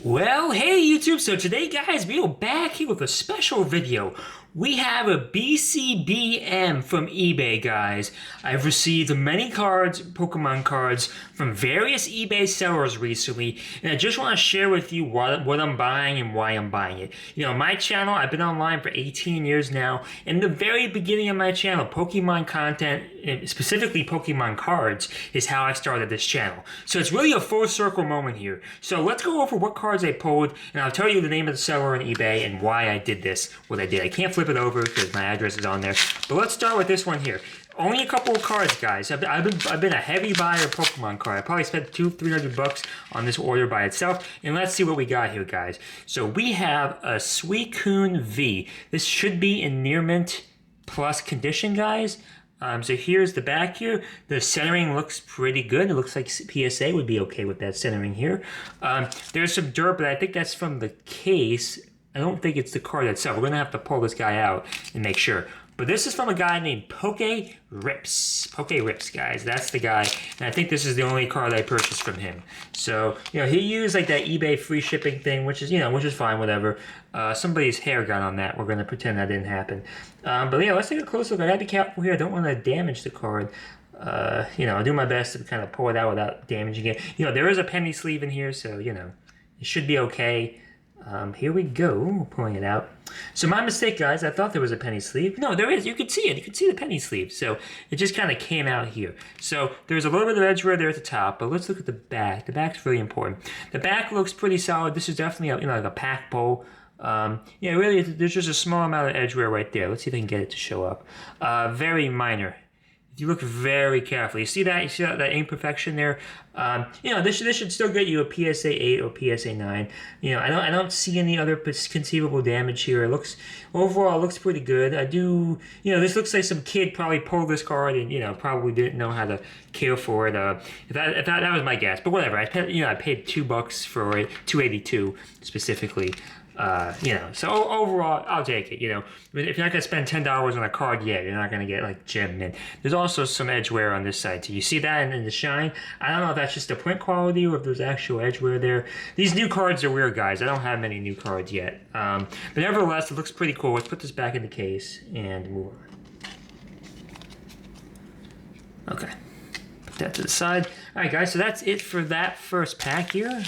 Well, hey YouTube, so today guys, we are back here with a special video. We have a BCBM from eBay, guys. I've received many cards, Pokemon cards, from various eBay sellers recently, and I just want to share with you what I'm buying and why I'm buying it. You know, my channel, I've been online for 18 years now. In the very beginning of my channel, Pokemon content, specifically Pokemon cards, is how I started this channel. So it's really a full circle moment here. So let's go over what cards I pulled, and I'll tell you the name of the seller on eBay and why I did this, what I did. I can't flip it over because my address is on there. But let's start with this one here. Only a couple of cards, guys. I've been a heavy buyer of Pokemon card. I probably spent $200-300 on this order by itself. And let's see what we got here, guys. So we have a Suicune V. This should be in near mint plus condition, guys. So here's the back here. The centering looks pretty good. It looks like PSA would be okay with that centering here. There's some dirt, but I think that's from the case. I don't think it's the card itself. We're going to have to pull this guy out and make sure. But this is from a guy named Rips. Rips, guys. That's the guy. And I think this is the only card I purchased from him. So, you know, he used like that eBay free shipping thing, which is fine, whatever. Somebody's hair got on that. We're going to pretend that didn't happen. But yeah, let's take a close look. I got to be careful here. I don't want to damage the card. You know, I'll do my best to kind of pull it out without damaging it. You know, there is a penny sleeve in here, so, you know, it should be okay. Here we go, pulling it out. So my mistake, guys, I thought there was a penny sleeve. No, there is. You can see it. You can see the penny sleeve. So it just kind of came out here. So there's a little bit of edge wear there at the top, but let's look at the back. The back's really important. The back looks pretty solid. This is definitely a, like a pack bowl. Yeah, really, there's just a small amount of edge wear right there. Let's see if I can get it to show up. Very minor. If you look very carefully, you see that? You see that imperfection there? You know, this should still get you a PSA 8 or PSA 9. You know, I don't see any other conceivable damage here. It looks, overall, it looks pretty good. I do, you know, this looks like some kid probably pulled this card and, you know, probably didn't know how to care for it. If that was my guess, but whatever. I paid $2 for it, $2.82 specifically. You know, so overall, I'll take it, you know. If you're not going to spend $10 on a card yet, you're not going to get, like, gem mint. There's also some edge wear on this side, too. You see that in the shine? I don't know if that's just the print quality or if there's actual edge wear there. These new cards are weird, guys. I don't have many new cards yet. But nevertheless, it looks pretty cool. Let's put this back in the case and move on. Okay. Put that to the side. All right, guys, so that's it for that first pack here.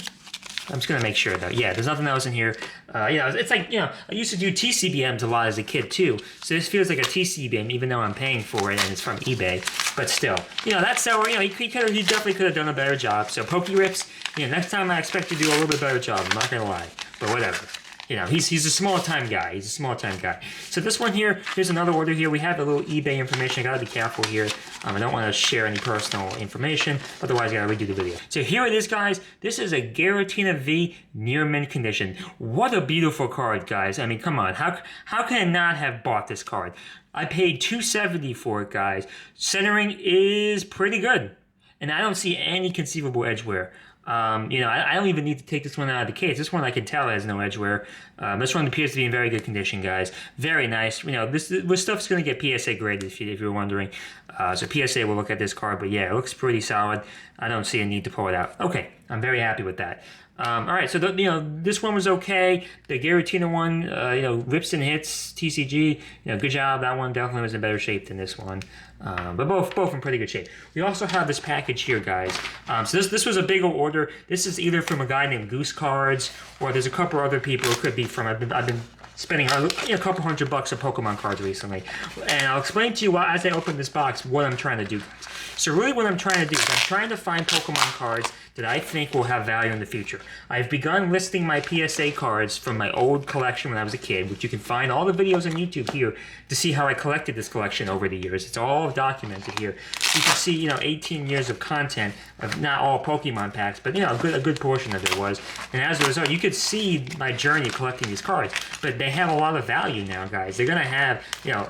I'm just going to make sure, though. Yeah, there's nothing else in here. You know, it's like, you know, I used to do TCBMs a lot as a kid, too. So this feels like a TCBM, even though I'm paying for it and it's from eBay. But still, you know, that seller, you know, he definitely could have done a better job. So Rips, you know, next time I expect to do a little bit better job. I'm not going to lie. But whatever. You know, he's a small-time guy. He's a small-time guy. So this one here, here's another order here. We have a little eBay information. I gotta be careful here. I don't want to share any personal information. Otherwise, I gotta redo the video. So here it is, guys. This is a Giratina V near mint condition. What a beautiful card, guys. I mean, come on. How can I not have bought this card? I paid $270 for it, guys. Centering is pretty good. And I don't see any conceivable edge wear. You know, I don't even need to take this one out of the case. This one I can tell has no edge wear. This one appears to be in very good condition, guys. Very nice. You know, this stuff's going to get PSA graded if you're wondering. So PSA will look at this card, but yeah, it looks pretty solid. I don't see a need to pull it out. Okay, I'm very happy with that. All right, so you know, this one was okay. The Giratina one, you know, rips and hits, TCG, you know, good job. That one definitely was in better shape than this one. But both in pretty good shape. We also have this package here, guys. So this was a big old order. This is either from a guy named Goose Cards, or there's a couple other people it could be from. I've been spending a couple $100 on Pokemon cards recently. And I'll explain to you as I open this box what I'm trying to do, guys. So really what I'm trying to do is I'm trying to find Pokemon cards that I think will have value in the future. I've begun listing my PSA cards from my old collection when I was a kid, which you can find all the videos on YouTube here to see how I collected this collection over the years. It's all documented here. You can see, you know, 18 years of content of not all Pokemon packs, but, you know, a good portion of it was. And as a result, you could see my journey collecting these cards. But they have a lot of value now, guys. They're going to have, you know,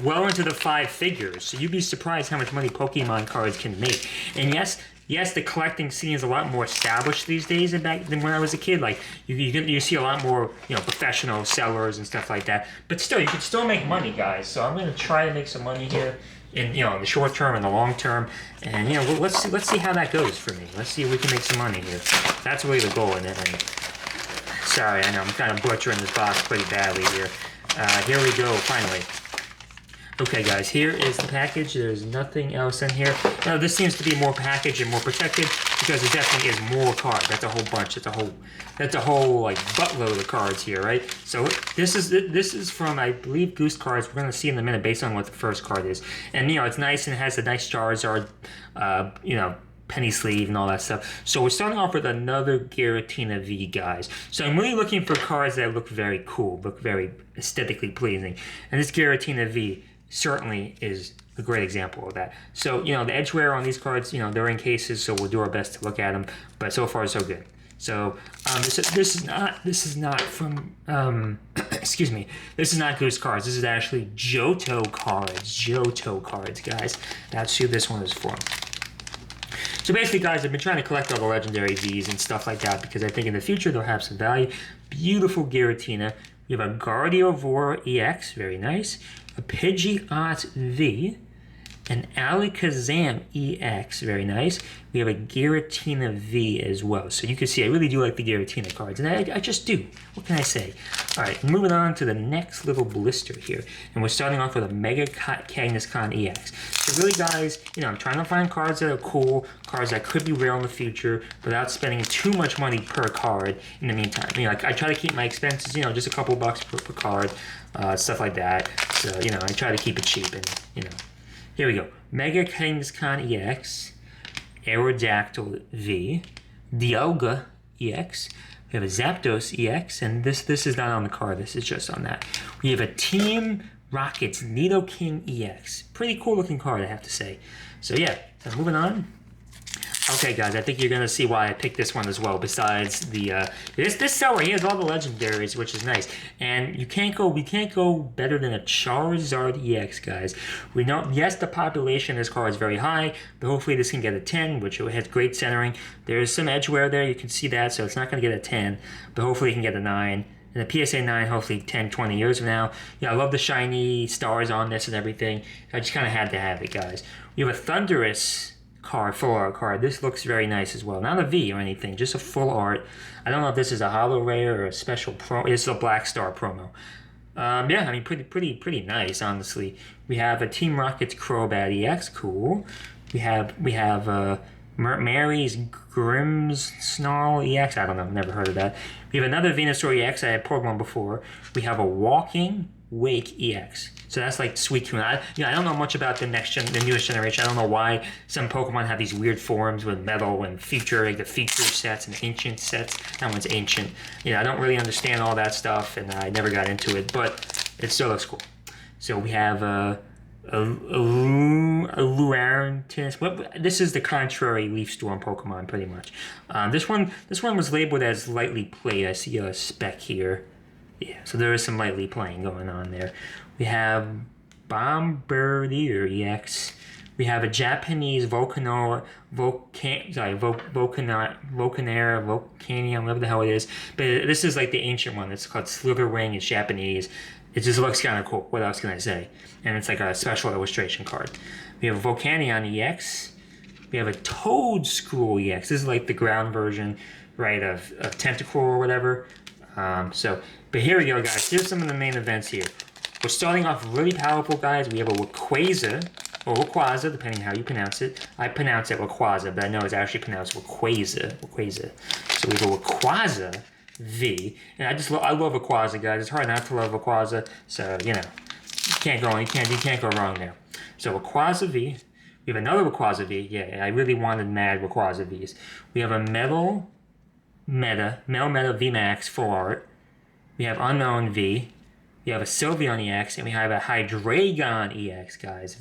well into the 5 figures. So you'd be surprised how much money Pokemon cards can make. And yes, the collecting scene is a lot more established these days than when I was a kid. Like you see a lot more, you know, professional sellers and stuff like that. But still, you can still make money, guys. So I'm gonna try to make some money here. in in the short term and the long term. And let's see how that goes for me. Let's see if we can make some money here. That's really the goal in it. And sorry, I know I'm kind of butchering this box pretty badly here. Here we go, finally. Okay, guys, here is the package. There's nothing else in here. Now, this seems to be more packaged and more protected because it definitely is more cards. That's a whole bunch. That's a whole like buttload of cards here, right? So this is from, I believe, Goose Cards. We're gonna see in a minute based on what the first card is. And it's nice and it has a nice Charizard, penny sleeve and all that stuff. So we're starting off with another Giratina V, guys. So I'm really looking for cards that look very cool, look very aesthetically pleasing. And this Giratina V certainly is a great example of that. So, the edge wear on these cards, they're in cases, so we'll do our best to look at them. But so far, so good. So, this is not from, excuse me, this is not Goose Cards. This is actually Johto cards, guys. That's who this one is for. So basically, guys, I've been trying to collect all the legendary Vs and stuff like that because I think in the future they'll have some value. Beautiful Giratina. We have a Gardevoir EX, very nice. A Pidgeot V. An Alakazam EX, very nice. We have a Giratina V as well. So you can see I really do like the Giratina cards, and I just do. What can I say? All right, moving on to the next little blister here. And we're starting off with a Mega Kangaskhan EX. So really, guys, I'm trying to find cards that are cool, cards that could be rare in the future without spending too much money per card in the meantime. I try to keep my expenses, just a couple bucks per card, stuff like that. So, I try to keep it cheap and, Here we go. Mega Kangaskhan EX, Aerodactyl V, Dialga EX. We have a Zapdos EX, and this is not on the card. This is just on that. We have a Team Rocket's Nidoking EX. Pretty cool looking card, I have to say. So yeah, so moving on. Okay, guys, I think you're gonna see why I picked this one as well. Besides the this seller, he has all the legendaries, which is nice. And we can't go better than a Charizard EX, guys. We know, yes, the population of this card is very high, but hopefully this can get a 10, which has great centering. There's some edge wear there, you can see that, so it's not gonna get a 10, but hopefully it can get a 9. And the PSA 9, hopefully 10, 20 years from now. I love the shiny stars on this and everything. I just kind of had to have it, guys. We have a Thundurus card, full art card. This looks very nice as well. Not a V or anything, just a full art. I don't know if this is a holo rare or a special pro. It's a Black Star promo. Yeah, I mean, pretty nice, honestly. We have a Team Rocket's Crobat EX, cool. We have Mary's Grimm's Snarl EX. I don't know, never heard of that. We have another Venusaur EX. I had pulled one before. We have a Walking Wake EX. So that's like Suicune. I don't know much about the newest generation. I don't know why some Pokemon have these weird forms with metal and the feature sets and ancient sets. That one's ancient. I don't really understand all that stuff, and I never got into it, but it still looks cool. So we have a Lurantis. This is the contrary Leaf Storm Pokemon, pretty much. This one was labeled as lightly played. I see a spec here. Yeah, so there is some lightly playing going on there. We have Bombardier EX. We have a Japanese Volcanium, whatever the hell it is. But this is like the ancient one. It's called Slitherwing. It's Japanese. It just looks kind of cool. What else can I say? And it's like a special illustration card. We have a Volcanion EX. We have a Toedscool EX. This is like the ground version, right, of Tentacool or whatever. But here we go, guys. Here's some of the main events here. We're starting off really powerful, guys. We have a Rayquaza, or Rayquaza, depending on how you pronounce it. I pronounce it Rayquaza, but I know it's actually pronounced Rayquaza. So we have a Rayquaza V, and I love Rayquaza, guys. It's hard not to love Rayquaza, so you can't go wrong there. So Rayquaza V. We have another Rayquaza V. Yeah, I really wanted mad Rayquaza Vs. We have a Metal Meta VMAX full art. We have Unknown V. We have a Sylveon EX, and we have a Hydreigon EX, guys.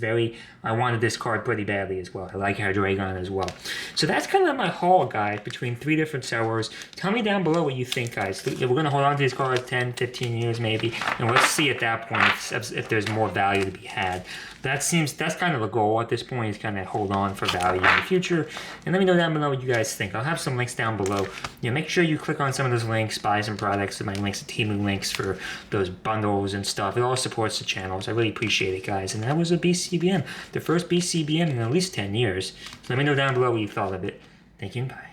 I wanted this card pretty badly as well. I like Hydreigon as well. So that's kind of my haul, guys, between 3 different sellers. Tell me down below what you think, guys. We're going to hold on to these cards 10, 15 years maybe, and let's see at that point if there's more value to be had. That's kind of a goal at this point, is kind of hold on for value in the future. And let me know down below what you guys think. I'll have some links down below. Make sure you click on some of those links, buy some products. My links to Temu links for those bundles channels and stuff. It all supports the channels. I really appreciate it, guys. And that was a BCBM, the first BCBM in at least 10 years. So let me know down below what you thought of it. Thank you and bye.